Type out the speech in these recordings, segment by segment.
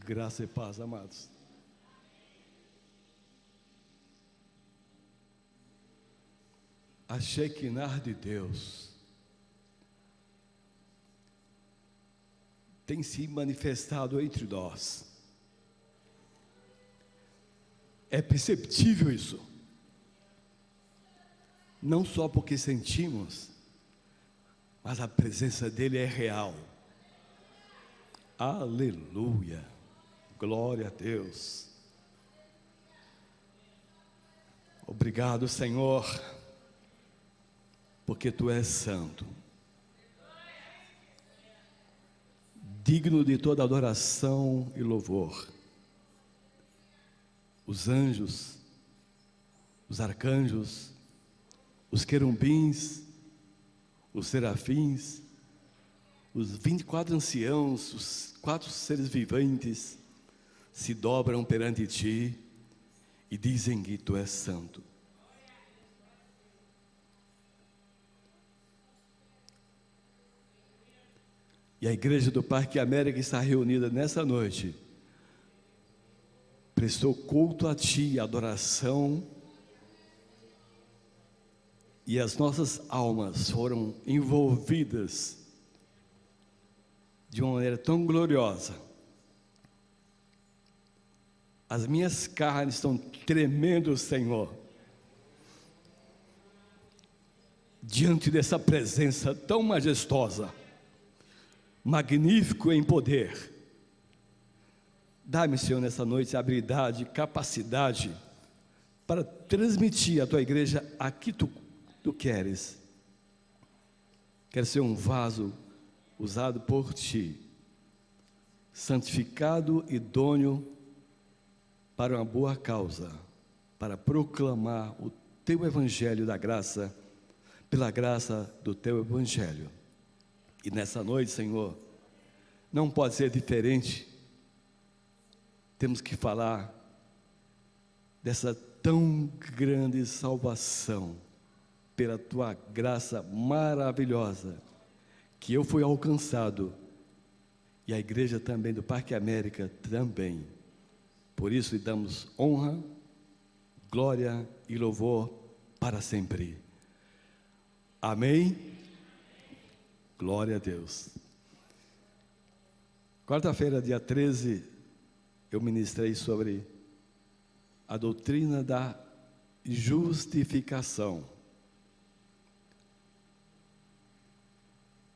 Graça e paz, amados. A Shekinah de Deus tem se manifestado entre nós. É perceptível isso, não só porque sentimos, mas a presença dele é real. Aleluia, glória a Deus. Obrigado, Senhor, porque tu és santo, digno de toda adoração e louvor. Os anjos, os arcanjos, os querubins, os serafins, os 24 anciãos, os 4 seres viventes, se dobram perante ti e dizem que tu és santo. E a igreja do Parque América está reunida nessa noite, prestou culto a ti, adoração, e as nossas almas foram envolvidas de uma maneira tão gloriosa. As minhas carnes estão tremendo, Senhor, diante dessa presença tão majestosa, magnífico em poder. Dá-me, Senhor, nessa noite habilidade, capacidade para transmitir à tua igreja aqui tu queres. Quero ser um vaso usado por ti, santificado, idôneo para uma boa causa, para proclamar o teu evangelho da graça, pela graça do teu evangelho. E nessa noite, Senhor, não pode ser diferente. Temos que falar dessa tão grande salvação, pela tua graça maravilhosa, que eu fui alcançado, e a igreja também do Parque América também. Por isso lhe damos honra, glória e louvor para sempre. Amém? Glória a Deus. Quarta-feira, dia 13, eu ministrei sobre a doutrina da justificação.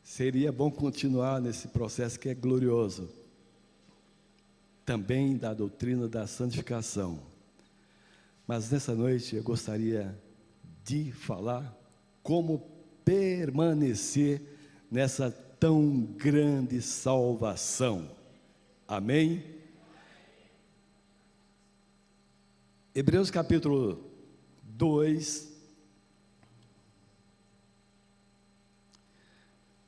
Seria bom continuar nesse processo que é glorioso, também da doutrina da santificação. Mas nessa noite eu gostaria de falar como permanecer nessa tão grande salvação. Amém? Hebreus capítulo 2,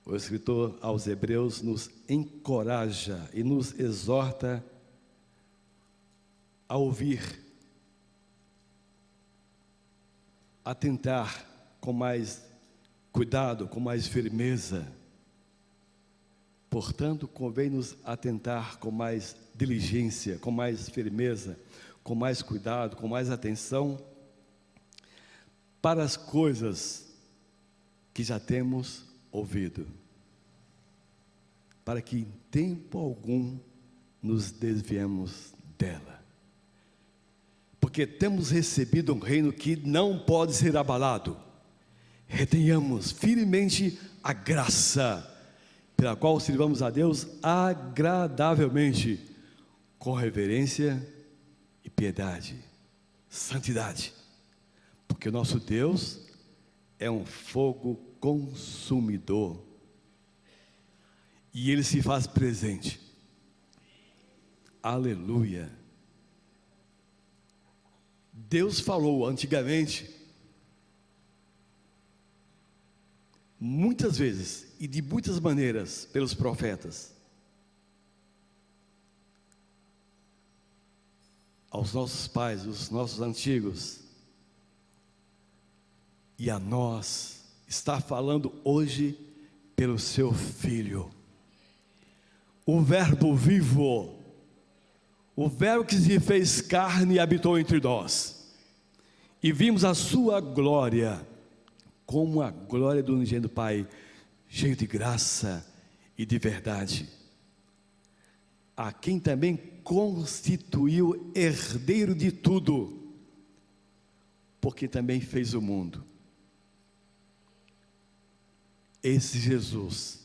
o escritor aos Hebreus nos encoraja e nos exorta a ouvir, a tentar com mais cuidado, com mais firmeza. Portanto, convém-nos atentar com mais diligência, com mais firmeza, com mais cuidado, com mais atenção, para as coisas que já temos ouvido, para que em tempo algum nos desviemos dela. Porque temos recebido um reino que não pode ser abalado. Retenhamos firmemente a graça, pela qual sirvamos a Deus agradavelmente, com reverência e piedade, santidade, porque o nosso Deus é um fogo consumidor, e Ele se faz presente. Aleluia. Deus falou antigamente, muitas vezes e de muitas maneiras, pelos profetas, aos nossos pais, os nossos antigos, e a nós está falando hoje pelo seu Filho, o Verbo vivo, o Verbo que se fez carne e habitou entre nós, e vimos a sua glória, como a glória do unigênito Pai, cheio de graça e de verdade, a quem também constituiu herdeiro de tudo, porque também fez o mundo. Esse Jesus,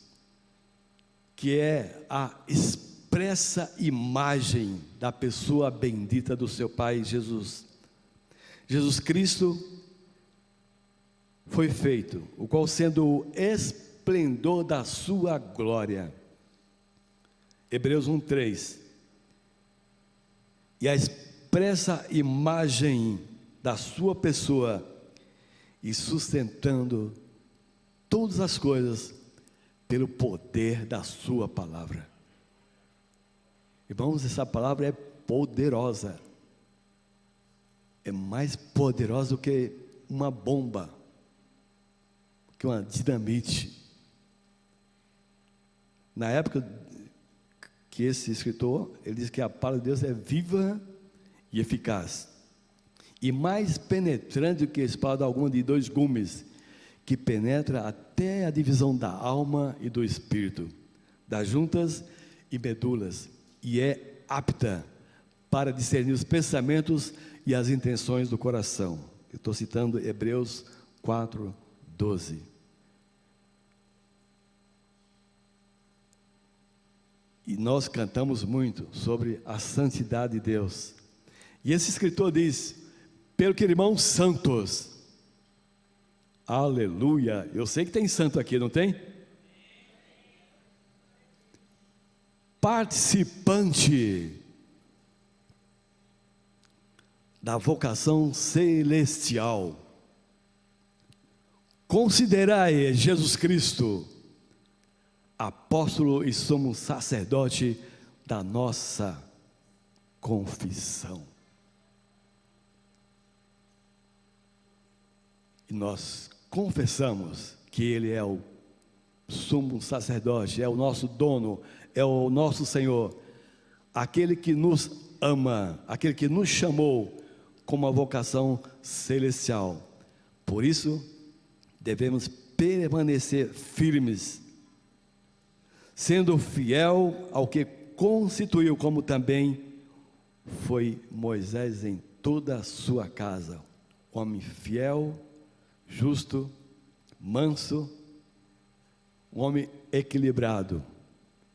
que é a expressa imagem da pessoa bendita do seu Pai Jesus. Jesus Cristo foi feito, o qual sendo o esplendor da sua glória. Hebreus 1:3. E a expressa imagem da sua pessoa, e sustentando todas as coisas pelo poder da sua palavra. Irmãos, essa palavra é poderosa, é mais poderosa do que uma bomba, que uma dinamite. Na época que esse escritor, ele diz que a palavra de Deus é viva e eficaz, e mais penetrante do que espada alguma de dois gumes, que penetra até a divisão da alma e do espírito, das juntas e medulas, e é apta para discernir os pensamentos e as intenções do coração. Eu estou citando Hebreus 4:12. E nós cantamos muito sobre a santidade de Deus, e esse escritor diz: pelo que irmãos santos, aleluia, eu sei que tem santo aqui, não tem? Participante da vocação celestial, considerai Jesus Cristo apóstolo e sumo sacerdote da nossa confissão. E nós confessamos que Ele é o sumo sacerdote, é o nosso dono, é o nosso Senhor, aquele que nos ama, aquele que nos chamou com uma vocação celestial. Por isso, devemos permanecer firmes, sendo fiel ao que constituiu, como também foi Moisés em toda a sua casa, homem fiel, justo, manso, um homem equilibrado,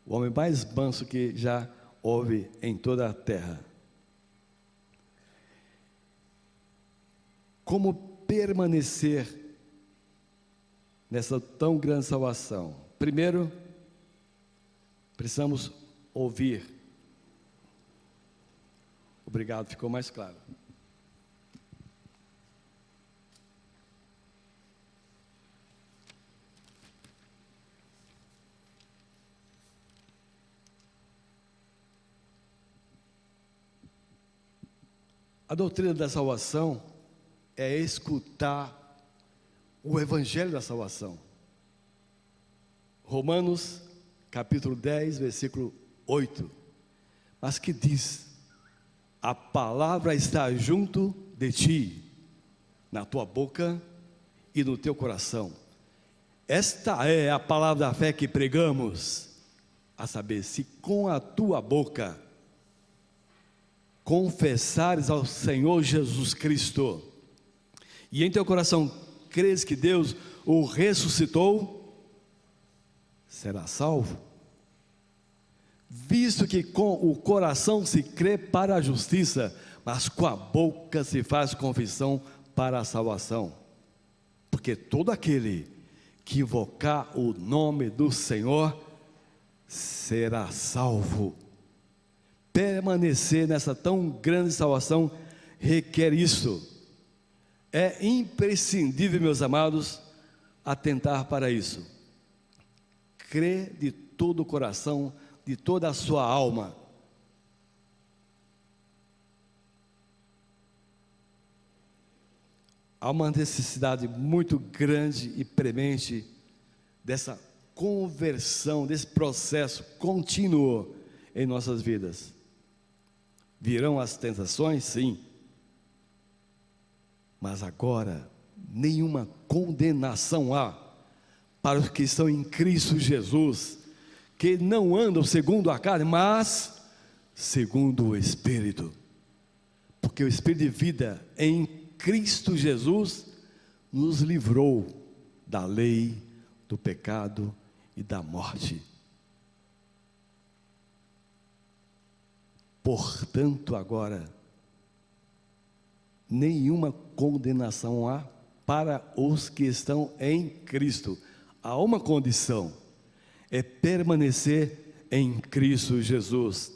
o homem mais manso que já houve em toda a terra. Como permanecer nessa tão grande salvação? Primeiro, precisamos ouvir. Obrigado, ficou mais claro. A doutrina da salvação é escutar o evangelho da salvação. Romanos capítulo 10, versículo 8. Mas que diz: a palavra está junto de ti, na tua boca e no teu coração. Esta é a palavra da fé que pregamos, a saber, se com a tua boca confessares ao Senhor Jesus Cristo, e em teu coração creres que Deus o ressuscitou, será salvo. Visto que com o coração se crê para a justiça, mas com a boca se faz confissão para a salvação. Porque todo aquele que invocar o nome do Senhor será salvo. Permanecer nessa tão grande salvação requer isso. É imprescindível, meus amados, atentar para isso. Crer de todo o coração, de toda a sua alma. Há uma necessidade muito grande e premente dessa conversão, desse processo contínuo em nossas vidas. Virão as tentações? Sim. Mas agora, nenhuma condenação há para os que estão em Cristo Jesus, que não andam segundo a carne, mas segundo o Espírito. Porque o Espírito de vida em Cristo Jesus nos livrou da lei, do pecado e da morte. Portanto, agora, nenhuma condenação há para os que estão em Cristo. Há uma condição, é permanecer em Cristo Jesus.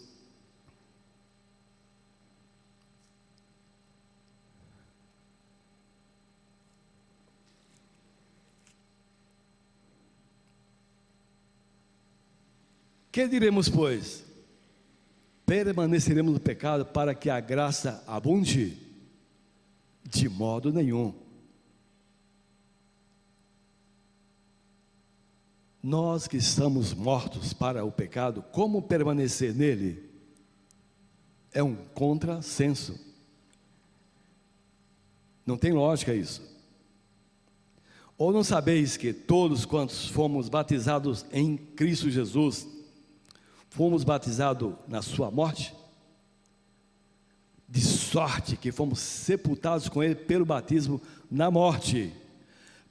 Que diremos, pois? Permaneceremos no pecado para que a graça abunde? De modo nenhum. Nós que estamos mortos para o pecado, como permanecer nele? É um contrassenso. Não tem lógica isso. Ou não sabeis que todos quantos fomos batizados em Cristo Jesus, fomos batizados na sua morte? De sorte que fomos sepultados com ele pelo batismo na morte,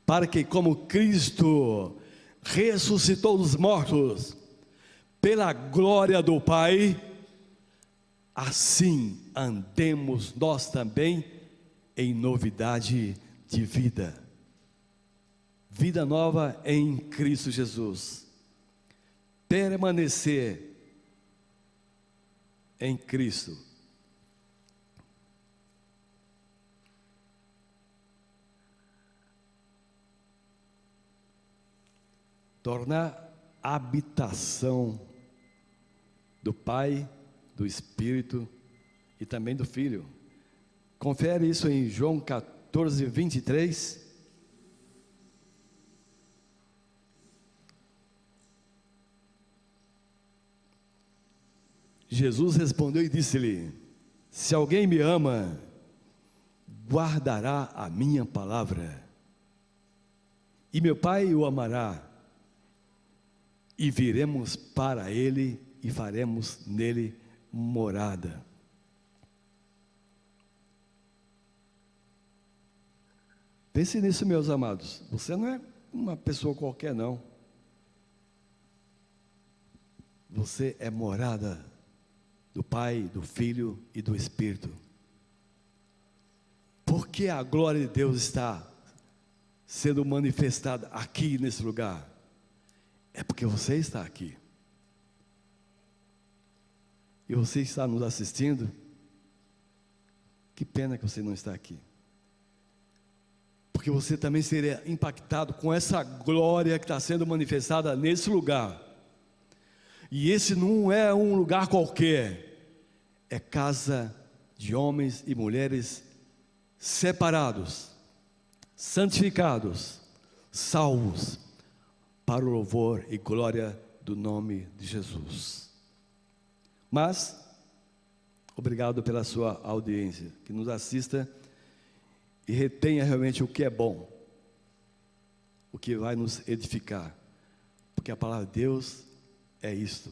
para que como Cristo ressuscitou dos mortos pela glória do Pai, assim andemos nós também em novidade de vida. Vida nova em Cristo Jesus. Permanecer em Cristo. Tornar habitação do Pai, do Espírito e também do Filho. Confere isso em João 14, 23. Jesus respondeu e disse-lhe: se alguém me ama, guardará a minha palavra, e meu Pai o amará, e viremos para ele e faremos nele morada. Pense nisso, meus amados. Você não é uma pessoa qualquer, não. Você é morada do Pai, do Filho e do Espírito. Porque a glória de Deus está sendo manifestada aqui nesse lugar? É porque você está aqui. E você está nos assistindo. Que pena que você não está aqui. Porque você também seria impactado com essa glória que está sendo manifestada nesse lugar. E esse não é um lugar qualquer. É casa de homens e mulheres separados, santificados, salvos, para o louvor e glória do nome de Jesus. Mas, obrigado pela sua audiência, que nos assista e retenha realmente o que é bom, o que vai nos edificar, porque a palavra de Deus é isto.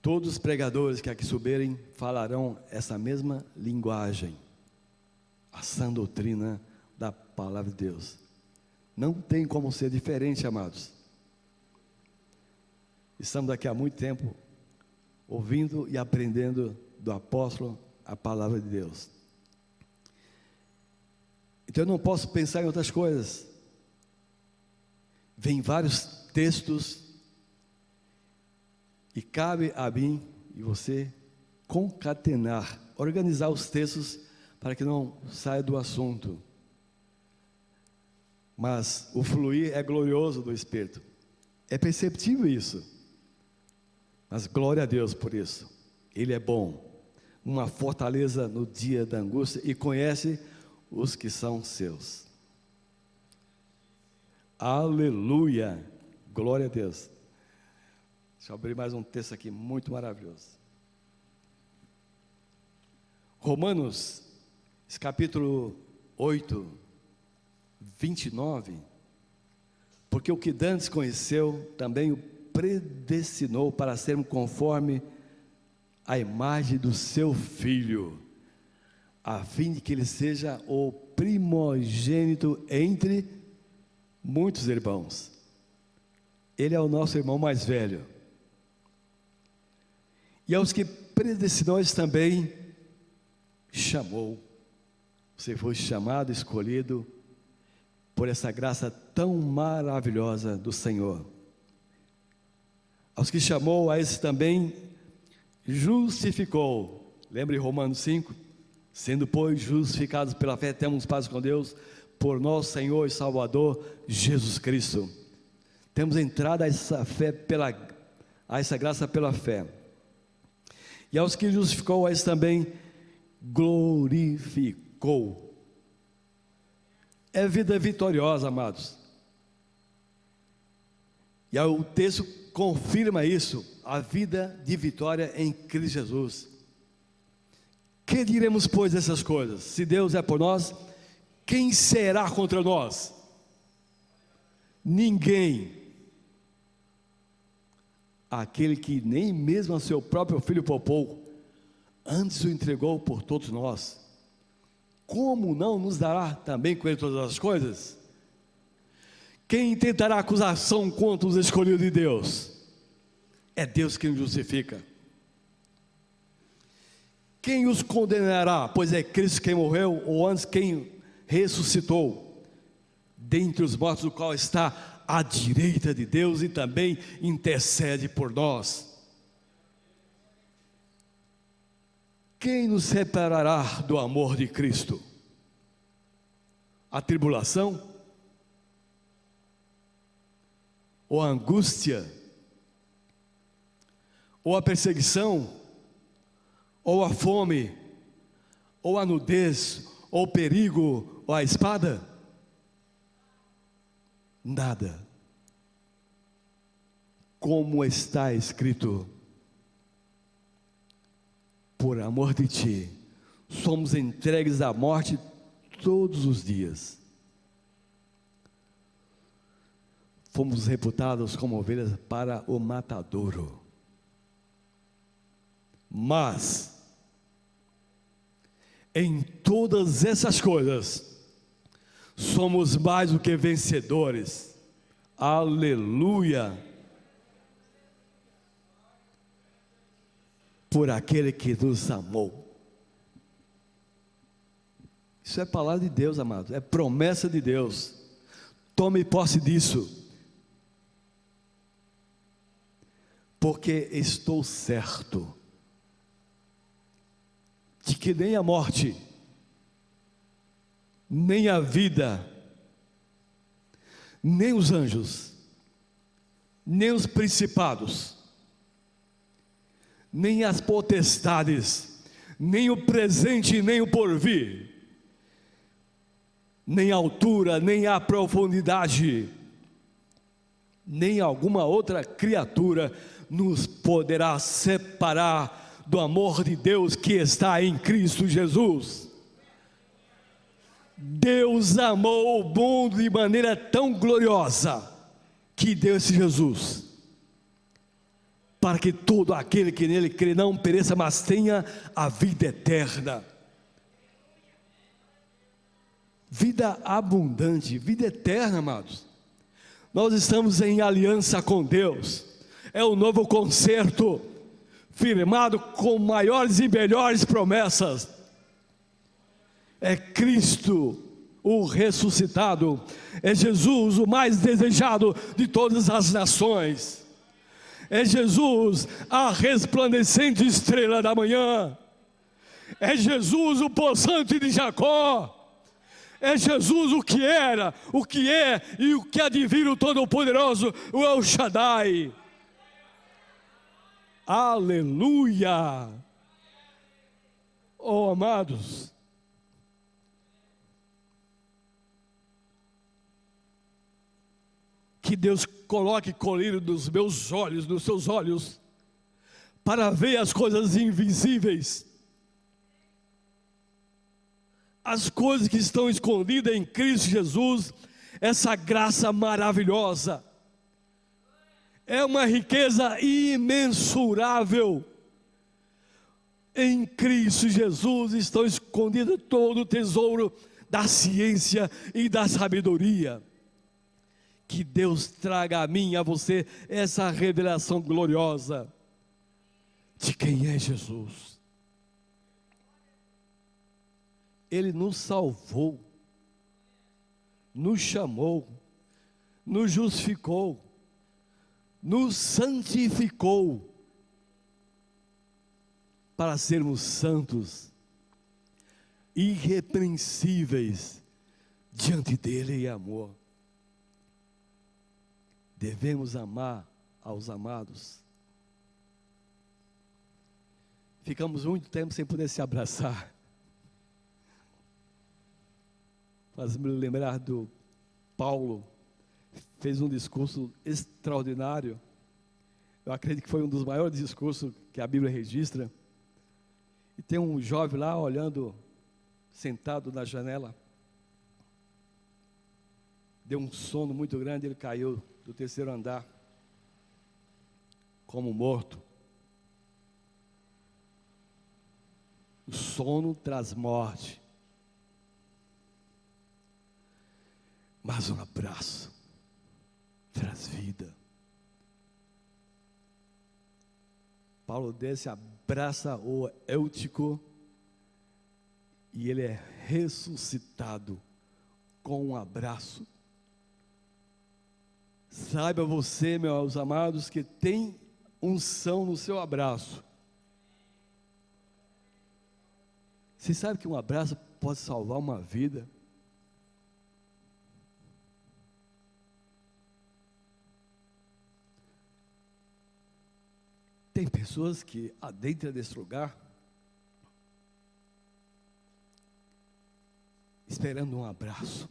Todos os pregadores que aqui subirem falarão essa mesma linguagem, a sã doutrina da palavra de Deus. Não tem como ser diferente, amados. Estamos aqui há muito tempo ouvindo e aprendendo do apóstolo a palavra de Deus. Então eu não posso pensar em outras coisas. Vem vários textos e cabe a mim e você concatenar, organizar os textos para que não saia do assunto. Mas o fluir é glorioso do Espírito. É perceptível isso. Mas glória a Deus por isso. Ele é bom. Uma fortaleza no dia da angústia e conhece os que são seus. Aleluia. Glória a Deus. Deixa eu abrir mais um texto aqui muito maravilhoso. Romanos, capítulo 8, 29, porque o que dantes conheceu, também o predestinou para sermos conforme a imagem do seu Filho, a fim de que ele seja o primogênito entre muitos irmãos. Ele é o nosso irmão mais velho. E aos que predestinou também chamou. Você foi chamado, escolhido por essa graça tão maravilhosa do Senhor. Aos que chamou, a esse também justificou. Lembre Romanos 5? Sendo, pois, justificados pela fé, temos paz com Deus, por nosso Senhor e Salvador, Jesus Cristo. Temos entrado a essa graça pela fé. E aos que justificou, a esse também glorificou. É vida vitoriosa, amados. E o texto confirma isso, a vida de vitória em Cristo Jesus. Que diremos, pois, dessas coisas? Se Deus é por nós, quem será contra nós? Ninguém. Aquele que nem mesmo a seu próprio Filho poupou, antes o entregou por todos nós, como não nos dará também com ele todas as coisas? Quem tentará acusação contra os escolhidos de Deus? É Deus quem os justifica. Quem os condenará? Pois é Cristo quem morreu, ou antes quem ressuscitou dentre os mortos, o qual está à direita de Deus e também intercede por nós. Quem nos separará do amor de Cristo? A tribulação? Ou a angústia? Ou a perseguição? Ou a fome? Ou a nudez? Ou o perigo? Ou a espada? Nada. Como está escrito: por amor de ti, somos entregues à morte todos os dias. Fomos reputados como ovelhas para o matadouro. Mas, em todas essas coisas, somos mais do que vencedores. Aleluia! Por aquele que nos amou. Isso é palavra de Deus, amados, é promessa de Deus. Tome posse disso, porque estou certo de que nem a morte, nem a vida, nem os anjos, nem os principados, nem as potestades, nem o presente, nem o porvir, nem a altura, nem a profundidade, nem alguma outra criatura nos poderá separar do amor de Deus que está em Cristo Jesus. Deus amou o mundo de maneira tão gloriosa que deu esse Jesus, para que todo aquele que nele crê não pereça, mas tenha a vida eterna. Vida abundante, vida eterna, amados. Nós estamos em aliança com Deus. É o novo concerto, firmado com maiores e melhores promessas. É Cristo, o ressuscitado. É Jesus, o mais desejado de todas as nações. É Jesus, a resplandecente estrela da manhã. É Jesus, o poçante de Jacó. É Jesus o que era, o que é e o que há de vir, o Todo-Poderoso, o El Shaddai. Aleluia! Oh, amados, que Deus coloque colírio nos meus olhos, nos seus olhos, para ver as coisas invisíveis, as coisas que estão escondidas em Cristo Jesus, essa graça maravilhosa. É uma riqueza imensurável. Em Cristo Jesus estão escondidos todo o tesouro da ciência e da sabedoria. Que Deus traga a mim e a você essa revelação gloriosa de quem é Jesus. Ele nos salvou, nos chamou, nos justificou, nos santificou, para sermos santos, irrepreensíveis diante dele em amor. Devemos amar aos amados. Ficamos muito tempo sem poder se abraçar. Faz-me lembrar do Paulo, fez um discurso extraordinário. Eu acredito que foi um dos maiores discursos que a Bíblia registra. E tem um jovem lá olhando, sentado na janela. Deu um sono muito grande, ele caiu do terceiro andar, como morto. O sono traz morte. Mas um abraço traz vida. Paulo desce, abraça o Eutico e ele é ressuscitado com um abraço. Saiba você, meus amados, que tem unção no seu abraço. Você sabe que um abraço pode salvar uma vida? Tem pessoas que adentram desse lugar esperando um abraço.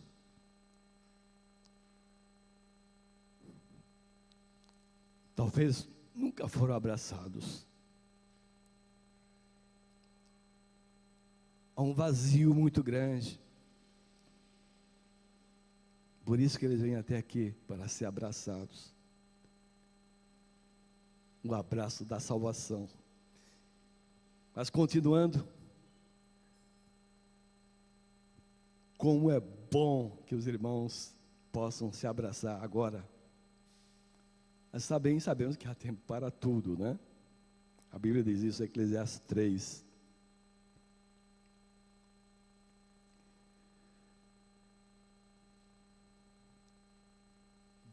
Talvez nunca foram abraçados. Há um vazio muito grande. Por isso que eles vêm até aqui, para ser abraçados. Um abraço da salvação. Mas continuando, como é bom que os irmãos possam se abraçar agora. Mas também sabemos que há tempo para tudo, né? A Bíblia diz isso em Eclesiastes 3.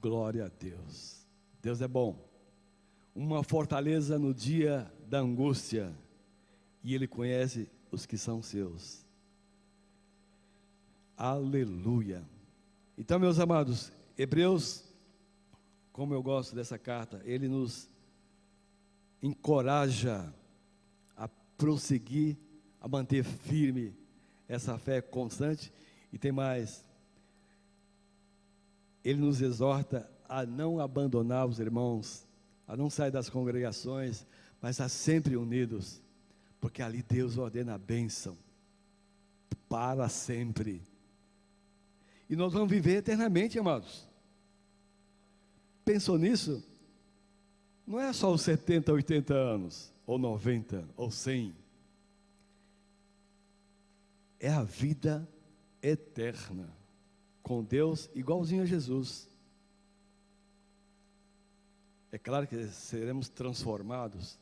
Glória a Deus. Deus é bom. Uma fortaleza no dia da angústia, e Ele conhece os que são seus. Aleluia. Então, meus amados, Hebreus, como eu gosto dessa carta, ele nos encoraja a prosseguir, a manter firme essa fé constante, e tem mais, ele nos exorta a não abandonar os irmãos, a não sair das congregações, mas a sempre unidos, porque ali Deus ordena a bênção, para sempre, e nós vamos viver eternamente, amados. Pensou nisso? Não é só os 70, 80 anos, ou 90, ou 100, é a vida eterna, com Deus, igualzinho a Jesus. É claro que seremos transformados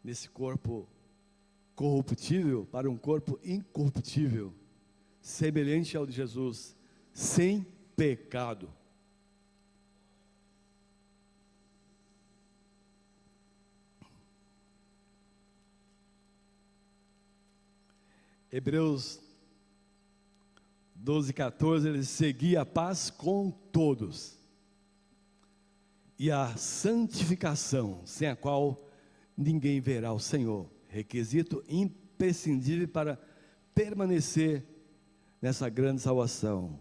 nesse corpo corruptível para um corpo incorruptível, semelhante ao de Jesus, sem pecado. Hebreus 12, 14, ele seguia a paz com todos e a santificação, sem a qual ninguém verá o Senhor, requisito imprescindível para permanecer nessa grande salvação,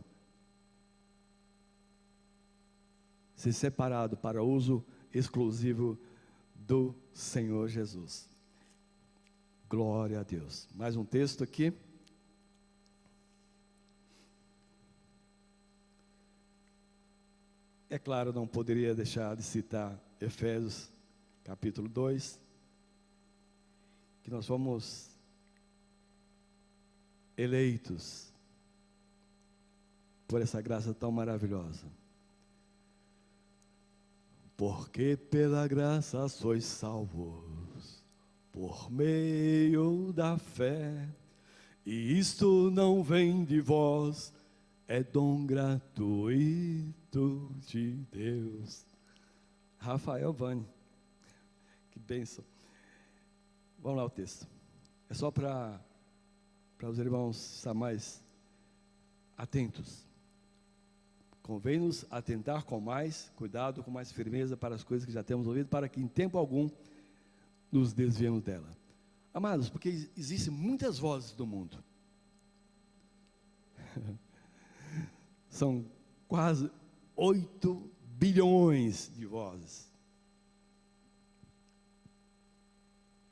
ser separado para uso exclusivo do Senhor Jesus. Glória a Deus. Mais um texto aqui. É claro, não poderia deixar de citar Efésios, capítulo 2, que nós fomos eleitos por essa graça tão maravilhosa. Porque pela graça sois salvos, por meio da fé, e isto não vem de vós, é dom gratuito de Deus. Rafael Vani, que bênção. Vamos lá o texto. É só para os irmãos estar mais atentos. Convém-nos atentar com mais cuidado, com mais firmeza para as coisas que já temos ouvido, para que em tempo algum nos desviemos dela. Amados, porque existem muitas vozes no mundo. São quase 8 bilhões de vozes.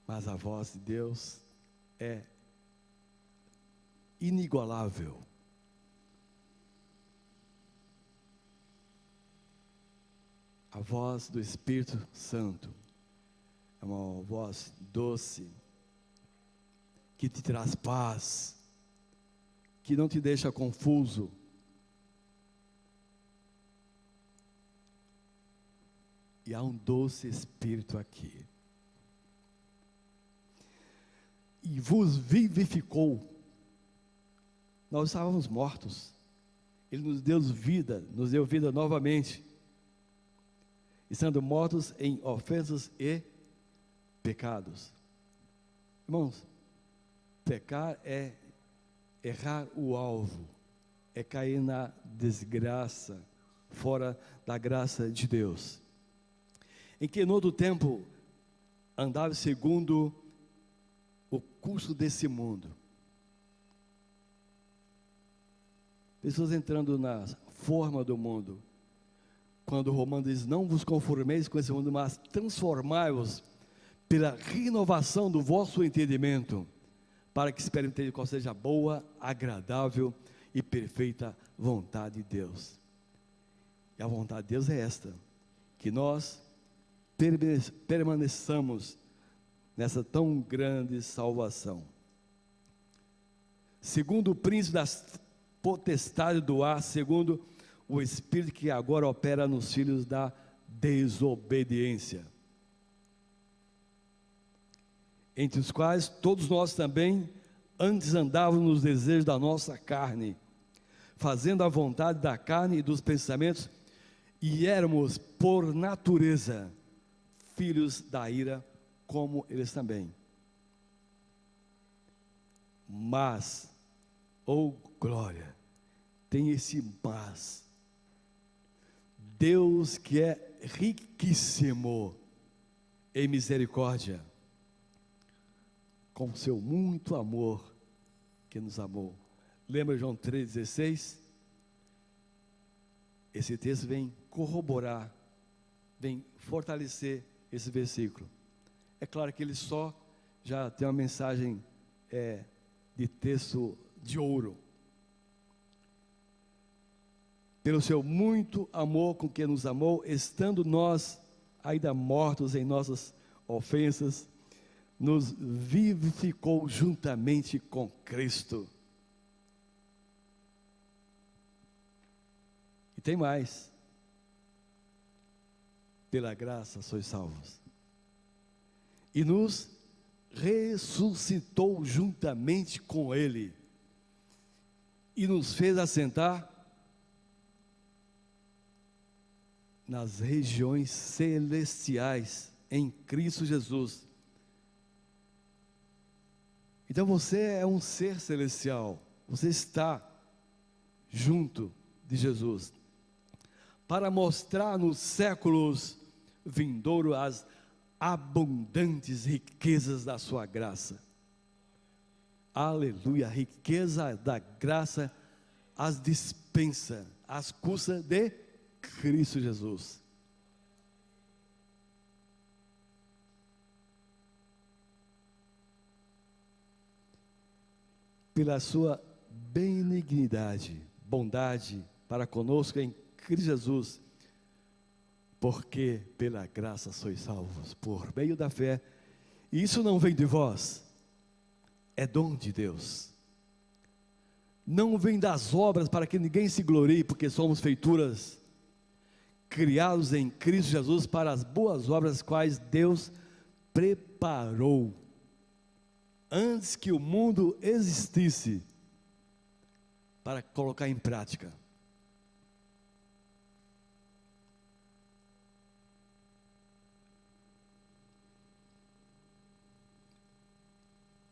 Mas a voz de Deus é inigualável. A voz do Espírito Santo é uma voz doce, que te traz paz, que não te deixa confuso. E há um doce Espírito aqui. E vos vivificou. Nós estávamos mortos. Ele nos deu vida novamente. Estando mortos em ofensas e pecados. Irmãos, pecar é errar o alvo, é cair na desgraça, fora da graça de Deus. Em que no outro tempo andava segundo o curso desse mundo. Pessoas entrando na forma do mundo. Quando o Romano diz, não vos conformeis com esse mundo, mas transformai-vos pela renovação do vosso entendimento, para que experimentem qual seja a boa, agradável e perfeita vontade de Deus. E a vontade de Deus é esta, que nós permaneçamos nessa tão grande salvação. Segundo o príncipe das potestades do ar, segundo o Espírito que agora opera nos filhos da desobediência, entre os quais todos nós também antes andávamos nos desejos da nossa carne, fazendo a vontade da carne e dos pensamentos, e éramos por natureza filhos da ira, como eles também. Mas, glória, tem esse mas, Deus que é riquíssimo em misericórdia, com seu muito amor que nos amou. Lembra João 3,16? Esse texto vem corroborar, vem fortalecer esse versículo. É claro que ele só já tem uma mensagem de texto de ouro. Pelo seu muito amor com que nos amou, estando nós ainda mortos em nossas ofensas, nos vivificou juntamente com Cristo. E tem mais. Pela graça sois salvos. E nos ressuscitou juntamente com Ele. E nos fez assentar nas regiões celestiais em Cristo Jesus. Então você é um ser celestial, você está junto de Jesus, para mostrar nos séculos vindouros as abundantes riquezas da sua graça. Aleluia, a riqueza da graça as dispensa, às custas de Cristo Jesus. Pela sua benignidade, bondade para conosco em Cristo Jesus, Porque pela graça sois salvos, por meio da fé. E isso não vem de vós, é dom de Deus. Não vem das obras para que ninguém se glorie, porque somos feituras, criados em Cristo Jesus para as boas obras, quais Deus preparou antes que o mundo existisse, para colocar em prática.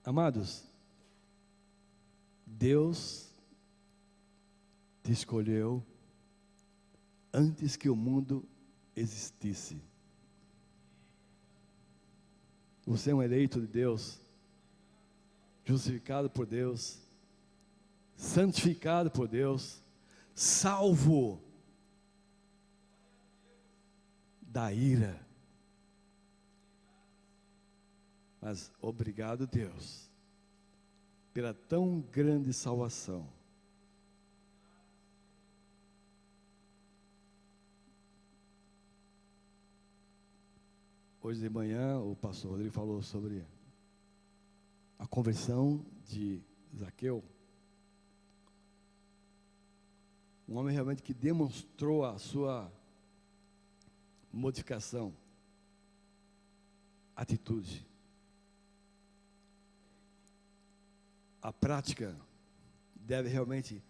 Amados, Deus te escolheu antes que o mundo existisse. Você é um eleito de Deus, justificado por Deus, santificado por Deus, salvo da ira. Mas obrigado, Deus, pela tão grande salvação. Hoje de manhã o pastor Rodrigo falou sobre a conversão de Zaqueu. Um homem realmente que demonstrou a sua modificação, atitude. A prática deve realmente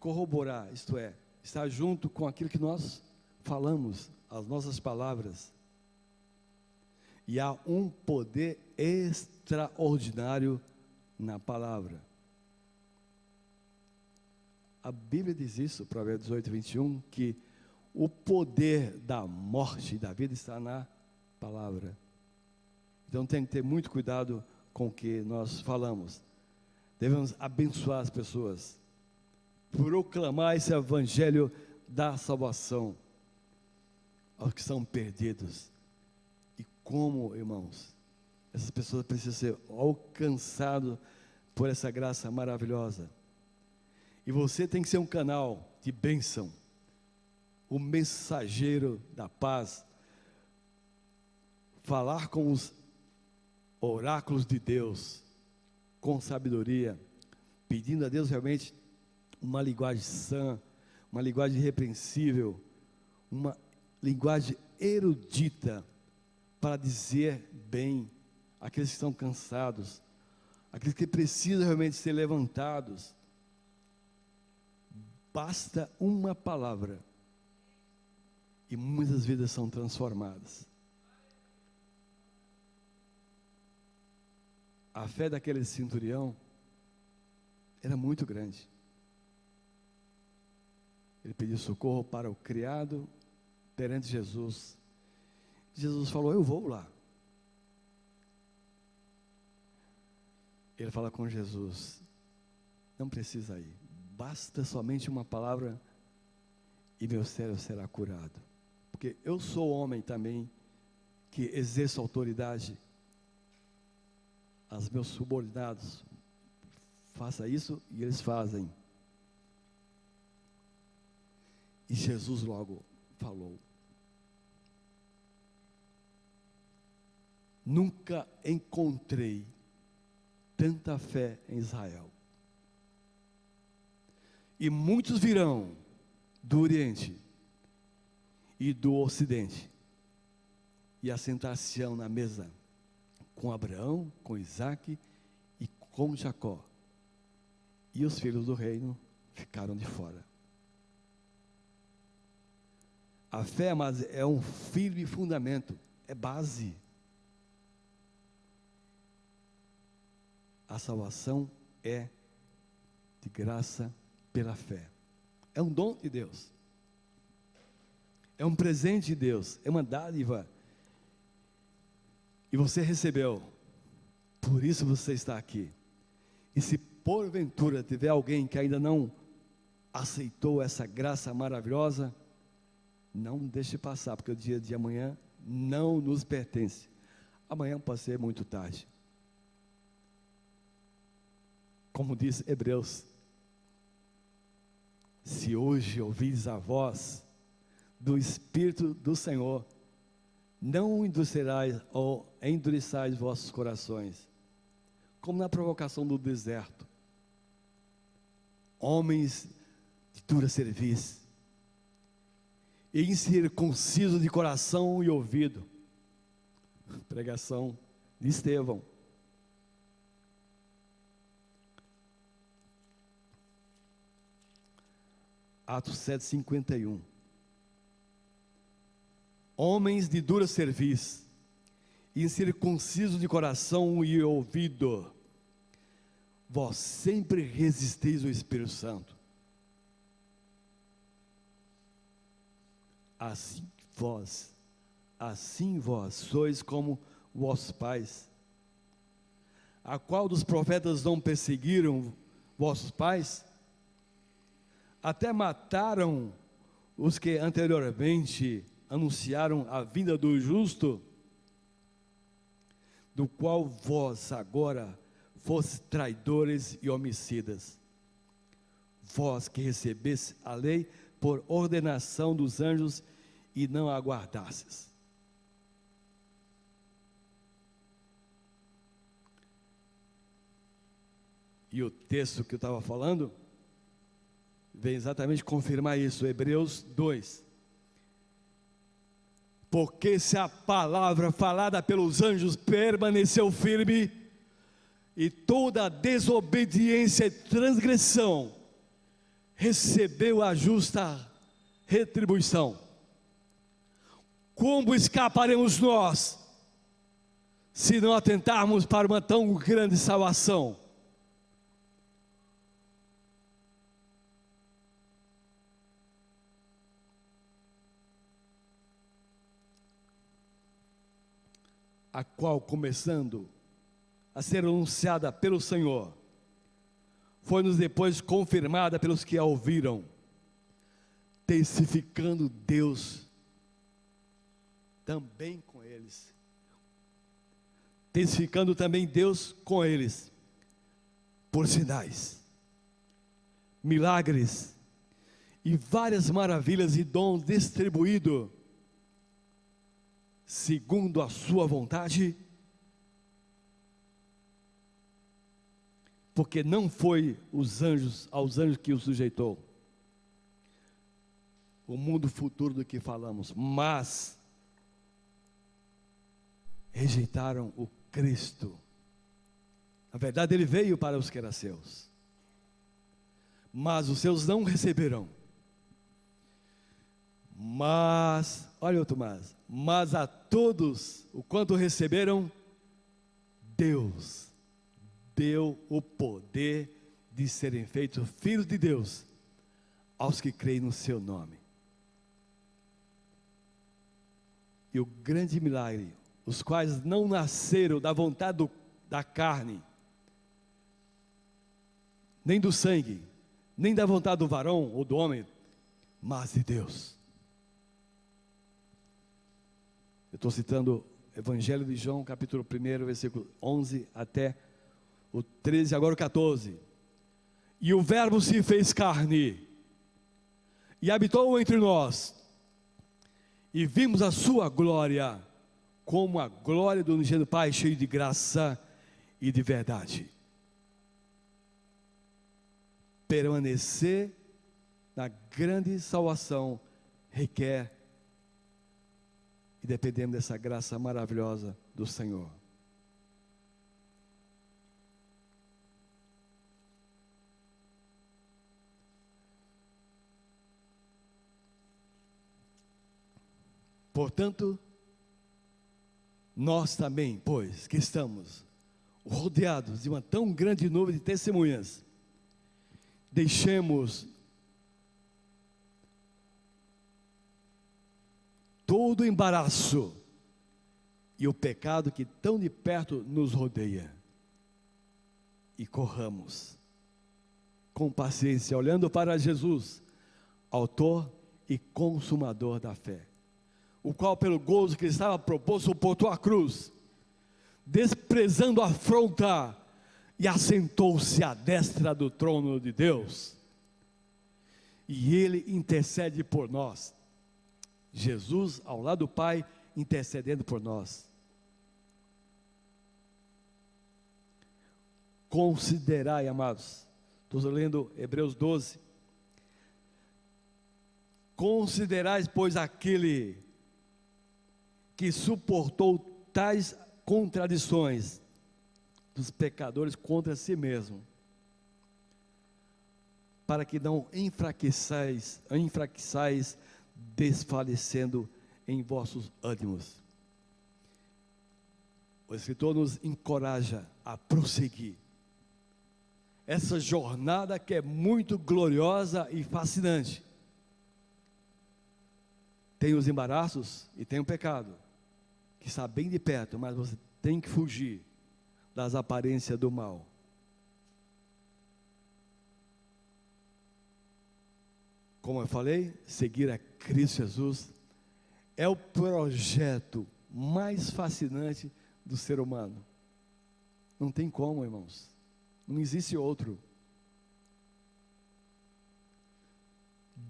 corroborar, isto é, estar junto com aquilo que nós falamos, as nossas palavras. E há um poder extraordinário na palavra. A Bíblia diz isso, Provérbios 18, 21, que o poder da morte e da vida está na palavra. Então tem que ter muito cuidado com o que nós falamos. Devemos abençoar as pessoas, proclamar esse evangelho da salvação aos que são perdidos. E como, irmãos, essas pessoas precisam ser alcançadas por essa graça maravilhosa. E você tem que ser um canal de bênção, o mensageiro da paz, falar com os oráculos de Deus, com sabedoria, pedindo a Deus realmente uma linguagem sã, uma linguagem irrepreensível, uma linguagem erudita, para dizer bem àqueles que estão cansados, aqueles que precisam realmente ser levantados. Basta uma palavra e muitas vidas são transformadas. A fé daquele centurião era muito grande. Ele pediu socorro para o criado perante Jesus. Jesus falou: eu vou lá. Ele fala com Jesus: não precisa ir, basta somente uma palavra e meu servo será curado. Porque eu sou homem também que exerço autoridade. Aos meus subordinados, faça isso, e eles fazem. E Jesus logo falou: nunca encontrei tanta fé em Israel. E muitos virão do Oriente e do Ocidente e assentar-se-ão na mesa com Abraão, com Isaque e com Jacó. E os filhos do reino ficaram de fora. A fé, mas é um firme fundamento, é base. A salvação é de graça pela fé. É um dom de Deus. É um presente de Deus, é uma dádiva. E você recebeu, por isso você está aqui. E se porventura tiver alguém que ainda não aceitou essa graça maravilhosa, não deixe passar, porque o dia de amanhã não nos pertence. Amanhã pode ser muito tarde. Como diz Hebreus: se hoje ouvis a voz do Espírito do Senhor, não endurecerás ou endureçais vossos corações, como na provocação do deserto. Homens de dura cerviz, e incircuncisos de coração e ouvido. Pregação de Estevão. Atos 7:51. Homens de dura cerviz, incircuncisos de coração e ouvido, vós sempre resisteis ao Espírito Santo. Assim vós sois como vossos pais. A qual dos profetas não perseguiram vossos pais? Até mataram os que anteriormente anunciaram a vinda do justo, do qual vós agora fostes traidores e homicidas. Vós que recebeste a lei por ordenação dos anjos e não a guardastes. E o texto que eu estava falando vem exatamente confirmar isso, Hebreus 2. Porque se a palavra falada pelos anjos permaneceu firme, e toda desobediência e transgressão recebeu a justa retribuição, como escaparemos nós, se não atentarmos para uma tão grande salvação? A qual, começando a ser anunciada pelo Senhor, foi-nos depois confirmada pelos que a ouviram, testificando Deus também com eles, testificando também Deus com eles, por sinais, milagres e várias maravilhas e dons distribuídos, segundo a sua vontade, porque não foi aos anjos que o sujeitou, o mundo futuro do que falamos, mas rejeitaram o Cristo. Na verdade, ele veio para os que eram seus, mas os seus não receberão. Mas, olha outro mas a todos, o quanto receberam, Deus deu o poder de serem feitos filhos de Deus, aos que creem no seu nome. E o grande milagre, os quais não nasceram da vontade da carne, nem do sangue, nem da vontade do varão ou do homem, mas de Deus. Eu estou citando o Evangelho de João, capítulo 1, versículo 11 até o 13, agora o 14. E o verbo se fez carne, e habitou entre nós, e vimos a sua glória, como a glória do unigênito Pai, cheio de graça e de verdade. Permanecer na grande salvação requer, e dependemos dessa graça maravilhosa do Senhor. Portanto, nós também, pois, que estamos rodeados de uma tão grande nuvem de testemunhas, deixemos todo o embaraço e o pecado que tão de perto nos rodeia, e corramos com paciência, olhando para Jesus, autor e consumador da fé, o qual pelo gozo que estava proposto suportou a cruz, desprezando a afronta, e assentou-se à destra do trono de Deus, e Ele intercede por nós. Jesus ao lado do Pai, intercedendo por nós. Considerai, amados, estou lendo Hebreus 12, considerais, pois, aquele que suportou tais contradições dos pecadores contra si mesmo, para que não enfraqueçais, desfalecendo em vossos ânimos. O escritor nos encoraja a prosseguir essa jornada que é muito gloriosa e fascinante. Tem os embaraços e tem o pecado, que está bem de perto, mas você tem que fugir das aparências do mal. Como eu falei, seguir a Cristo Jesus é o projeto mais fascinante do ser humano. Não tem como, irmãos. Não existe outro.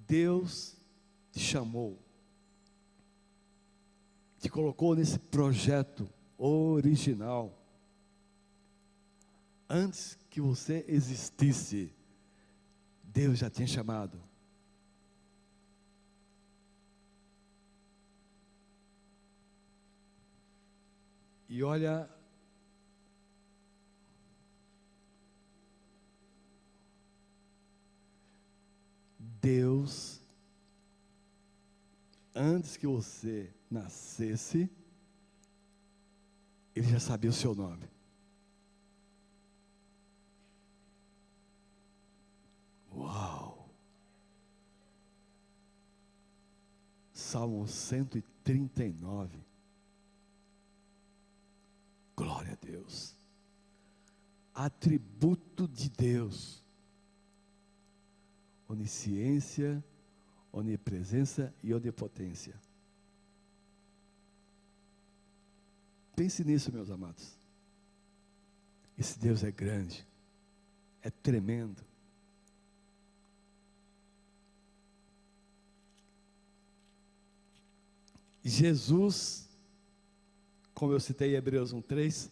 Deus te chamou, te colocou nesse projeto original. Antes que você existisse, Deus já tinha chamado. E olha, Deus, antes que você nascesse, Ele já sabia o seu nome. Uau! Salmo 139. Glória a Deus. Atributo de Deus: onisciência, onipresença e onipotência. Pense nisso, meus amados. Esse Deus é grande, é tremendo. Jesus, como eu citei em Hebreus 1:3,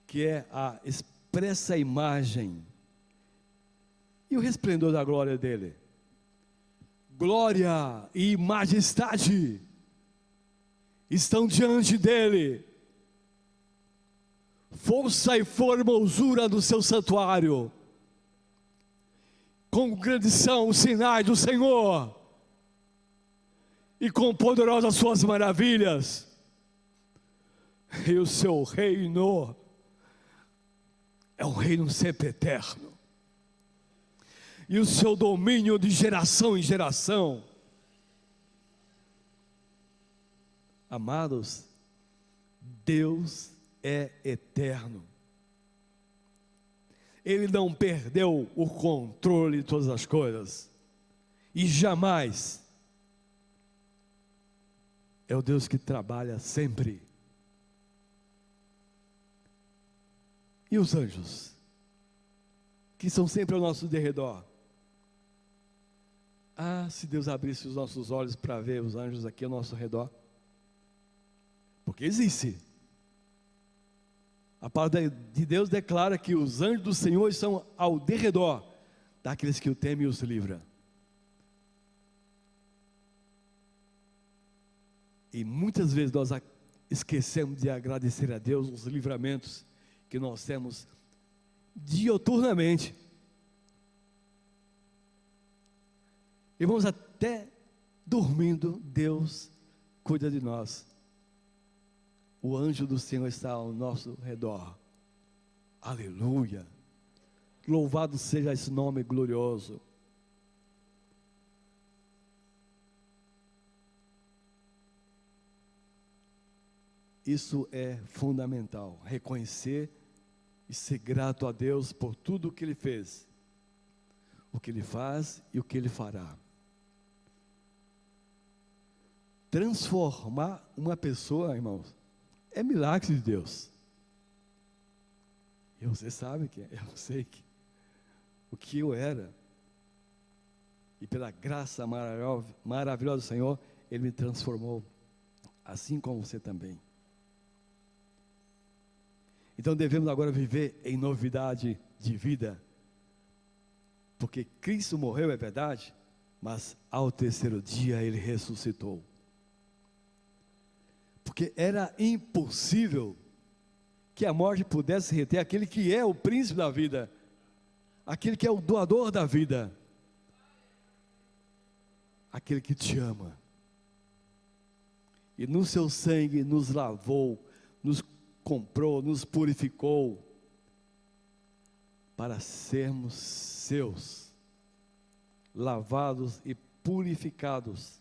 que é a expressa imagem e o resplendor da glória dele. Glória e majestade estão diante dele. Força e formosura do seu santuário. Com grandes são os sinais do Senhor, e com poderosas suas maravilhas. E o seu reino é um reino sempre eterno, e o seu domínio de geração em geração. Amados, Deus é eterno. Ele não perdeu o controle de todas as coisas, e jamais. É o Deus que trabalha sempre. E os anjos, que são sempre ao nosso derredor? Ah, se Deus abrisse os nossos olhos para ver os anjos aqui ao nosso redor. Porque existe. A palavra de Deus declara que os anjos do Senhor estão ao derredor daqueles que o temem e os livra. E muitas vezes nós esquecemos de agradecer a Deus os livramentos que nós temos dioturnamente. Irmãos, até dormindo, Deus cuida de nós. O anjo do Senhor está ao nosso redor. Aleluia! Louvado seja esse nome glorioso. Isso é fundamental, reconhecer e ser grato a Deus por tudo o que Ele fez, o que Ele faz e o que Ele fará. Transformar uma pessoa, irmãos, é milagre de Deus. E você sabe que eu sei que o que eu era, e pela graça maravilhosa do Senhor, Ele me transformou, assim como você também. Então devemos agora viver em novidade de vida, porque Cristo morreu, é verdade, mas ao terceiro dia Ele ressuscitou. Porque era impossível que a morte pudesse reter aquele que é o príncipe da vida, aquele que é o doador da vida, aquele que te ama, e no seu sangue nos lavou, nos comprou, nos purificou, para sermos seus, lavados e purificados,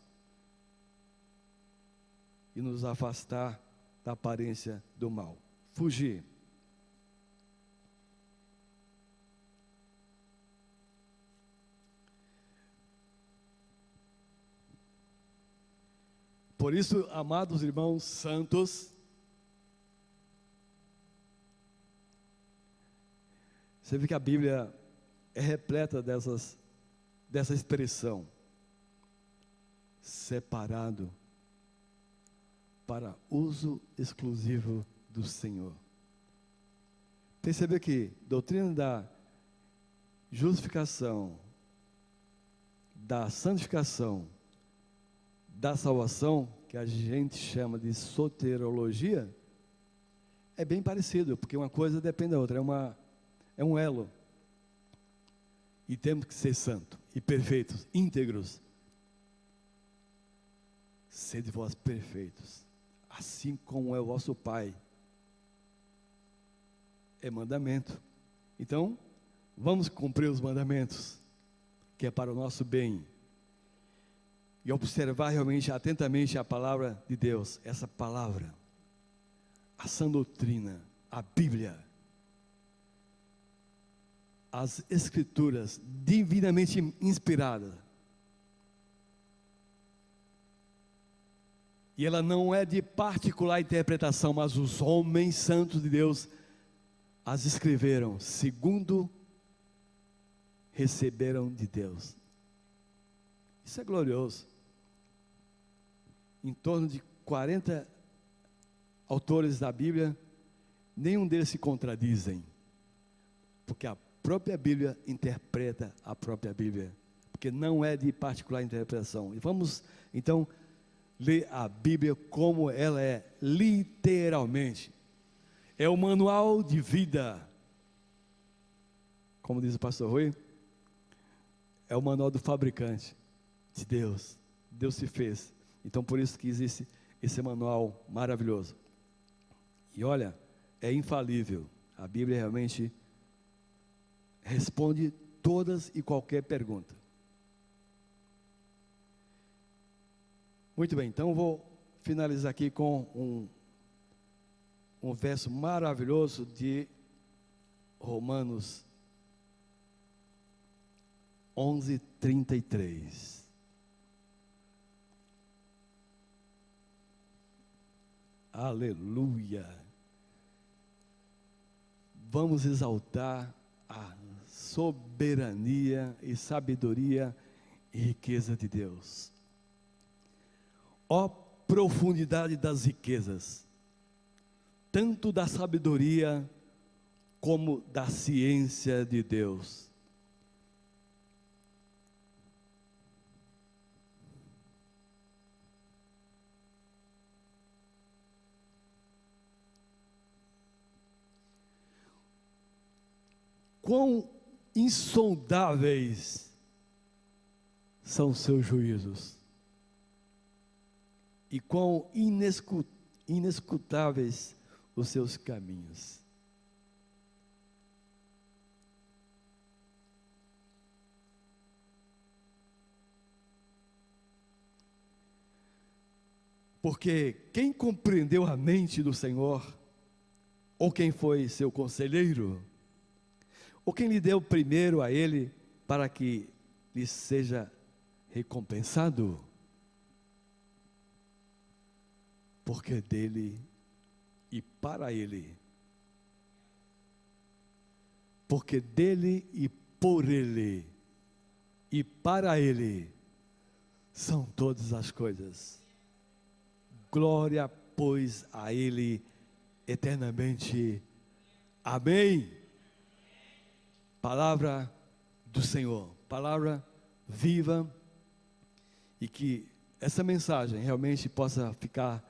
e nos afastar da aparência do mal, fugir. Por isso, amados irmãos santos, você vê que a Bíblia é repleta dessa expressão, separado para uso exclusivo do Senhor. Percebeu que doutrina da justificação, da santificação, da salvação, que a gente chama de soteriologia, é bem parecido, porque uma coisa depende da outra, é um elo. E temos que ser santos e perfeitos, íntegros. Sede vós perfeitos, assim como é o vosso Pai. É mandamento. Então, vamos cumprir os mandamentos, que é para o nosso bem. E observar realmente, atentamente a palavra de Deus, essa palavra, a sã doutrina, a Bíblia, as Escrituras divinamente inspiradas. E ela não é de particular interpretação, mas os homens santos de Deus as escreveram segundo receberam de Deus. Isso é glorioso. Em torno de 40 autores da Bíblia, nenhum deles se contradizem, porque a própria Bíblia interpreta a própria Bíblia, porque não é de particular interpretação. E vamos então ler a Bíblia como ela é, literalmente. É o manual de vida, como diz o pastor Rui, é o manual do fabricante de Deus. Deus se fez. Então por isso que existe esse manual maravilhoso. E olha, é infalível. A Bíblia realmente responde todas e qualquer pergunta. Muito bem, então vou finalizar aqui com um verso maravilhoso de Romanos 11:33. Aleluia! Vamos exaltar a soberania e sabedoria e riqueza de Deus. Ó profundidade das riquezas, tanto da sabedoria como da ciência de Deus. Quão insondáveis são os seus juízos, e quão inescrutáveis os seus caminhos. Porque quem compreendeu a mente do Senhor, ou quem foi seu conselheiro, ou quem lhe deu primeiro a ele, para que lhe seja recompensado? Porque dele e para ele, porque dele e por ele, e para ele, são todas as coisas. Glória, pois, a Ele eternamente. Amém. Palavra do Senhor, palavra viva, e que essa mensagem realmente possa ficar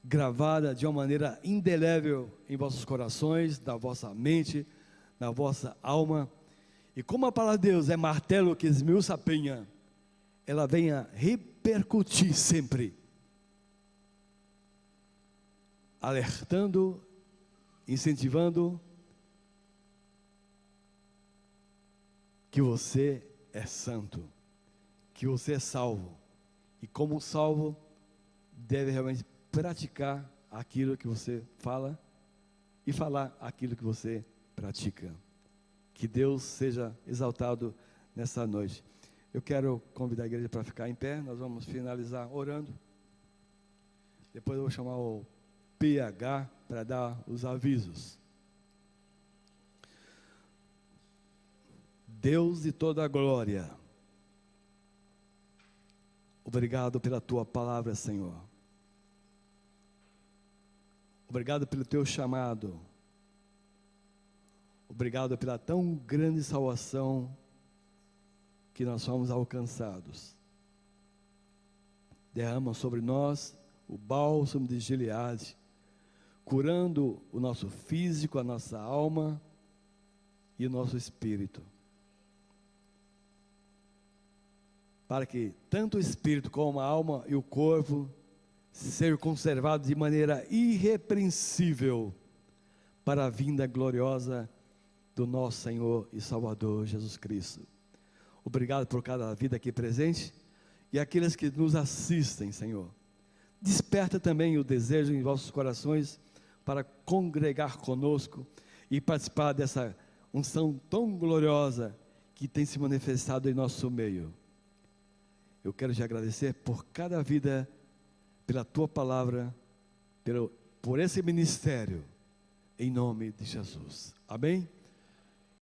gravada de uma maneira indelével em vossos corações, na vossa mente, na vossa alma. E como a palavra de Deus é martelo que esmiuça a penha, ela venha repercutir sempre, alertando, incentivando que você é santo, que você é salvo, e como salvo deve realmente praticar aquilo que você fala e falar aquilo que você pratica. Que Deus seja exaltado nessa noite. Eu quero convidar a igreja para ficar em pé. Nós vamos finalizar orando. Depois eu vou chamar o PH para dar os avisos. Deus de toda a glória, obrigado pela tua palavra, Senhor. Obrigado pelo teu chamado. Obrigado pela tão grande salvação que nós fomos alcançados. Derrama sobre nós o bálsamo de Gileade, curando o nosso físico, a nossa alma e o nosso espírito. Para que tanto o espírito como a alma e o corpo sejam conservados de maneira irrepreensível para a vinda gloriosa do nosso Senhor e Salvador Jesus Cristo. Obrigado por cada vida aqui presente e aqueles que nos assistem, Senhor. Desperta também o desejo em vossos corações para congregar conosco e participar dessa unção tão gloriosa que tem se manifestado em nosso meio. Eu quero te agradecer por cada vida, pela tua palavra, por esse ministério, em nome de Jesus. Amém?